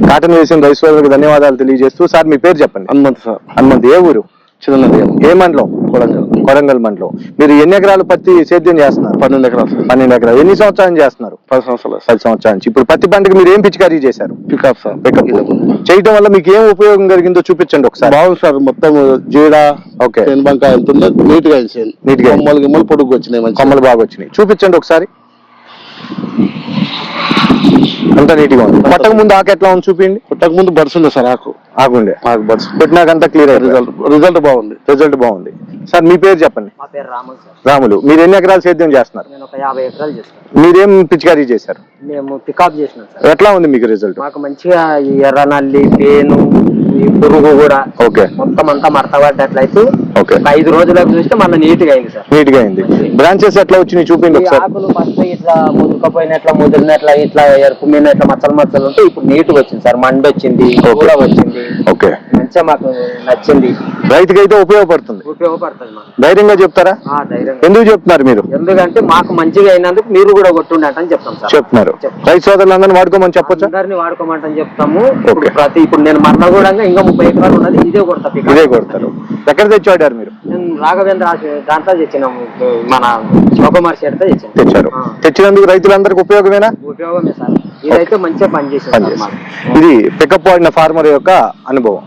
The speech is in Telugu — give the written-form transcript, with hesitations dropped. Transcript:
కాటన్ వేసిన రైస్ సోదరులకు ధన్యవాదాలు తెలియజేస్తూ, సార్ మీ పేరు చెప్పండి. హనుమంత్ సార్. హనుమంత్. ఏ ఊరు? చిన్నది. ఏ మండలం? కొడంగల్ మండలం. మీరు ఎన్ని ఎకరాలు పత్తి సేద్యం చేస్తున్నారు? 12 ఎకరాలు. 12 ఎకరాలు. ఎన్ని సంవత్సరాలు చేస్తున్నారు? 10 సంవత్సరాలు. 10 సంవత్సరాల నుంచి. ఇప్పుడు పత్తి పంటకు మీరు ఏం పిచికారీ చేశారు? Pickup sir. పికప్ చేయడం వల్ల మీకు ఏం ఉపయోగం కలిగిందో చూపించండి ఒకసారి. బాగుంది సార్. మొత్తం జీడ ఓకే బంకాయ ఎంత నీట్ గా వేసింది. నీట్ గా కొమ్మలు పొడుగు వచ్చినాయి, మంచి కొమ్మలు బాగా వచ్చినాయి. చూపించండి ఒకసారి. అంత నీట్ గా ఉంది. కొట్టక ముందు ఆకు ఎట్లా ఉంది చూపించండి. కొట్టక ముందు బడ్స్ ఉంది సార్. ఆకుండే బడ్స్ కొట్టినాకంతా క్లియర్. రిజల్ట్ బాగుంది. రిజల్ట్ బాగుంది. సార్ మీ పేరు చెప్పండి. మా పేరు రాములు సార్. రాములు. మీరు ఎన్ని ఎకరాలు సేద్యం చేస్తున్నారు? నేను ఒక 50 ఎకరాలు చేస్తాను. మీరేం పిచికారీ చేశారు? మేము పికప్ చేసినాం సార్. ఎట్లా ఉంది మీకు రిజల్ట్? మాకు మంచిగా ఈ ఎర్ర నల్లి, పేను, ఈ పురుగు కూడా ఓకే మొత్తం అంతా మడతపడ్డట్లయితే ఓకే 5 రోజులకు చూస్తే మళ్ళీ నీట్ గా అయింది సార్. నీట్ గా అయింది. బ్రాంచెస్ ఎట్లా వచ్చినాయి చూపిండి ఈ ఒకసారి. ఆకులు ఫస్ట్ ఇట్లా ముదిరినట్లా ఇట్లా ఎరుపుమైన ఇట్లా మచ్చలు ఉంటే ఇప్పుడు నీట్ గా వచ్చింది సార్. మండి వచ్చింది, కూడా వచ్చింది. ఓకే మంచిగా మాకు నచ్చింది. రైతుకి అయితే ఉపయోగపడుతుంది మాకు. ధైర్యంగా చెప్తారా? ధైర్యంగా. ఎందుకు చెప్తున్నారు మీరు? ఎందుకంటే మాకు మంచిగా అయినందుకు మీరు కూడా కొట్టుండటని చెప్తాం సార్. చెప్తున్నారు. రైతు సోదరులందరినీ వాడుకోమని చెప్పొచ్చా? అందరినీ వాడుకోమంటని చెప్తాము. ఇప్పుడు నేను మరణ కూడా ఇంకా 30 ఎకరాలు ఉన్నది. ఇదే కొడతారు. ఎక్కడ తెచ్చి వాడారు మీరు? నేను రాఘవేంద్ర దాంట్లో తెచ్చినాము. మన చౌకమార్ షెడ్తో తెచ్చారు. తెచ్చినందుకు రైతులందరికి ఉపయోగమేనా? ఉపయోగమే సార్. ఇదైతే మంచిగా పనిచేసింది. ఇది పికప్ వాడిన ఫార్మర్ యొక్క అనుభవం.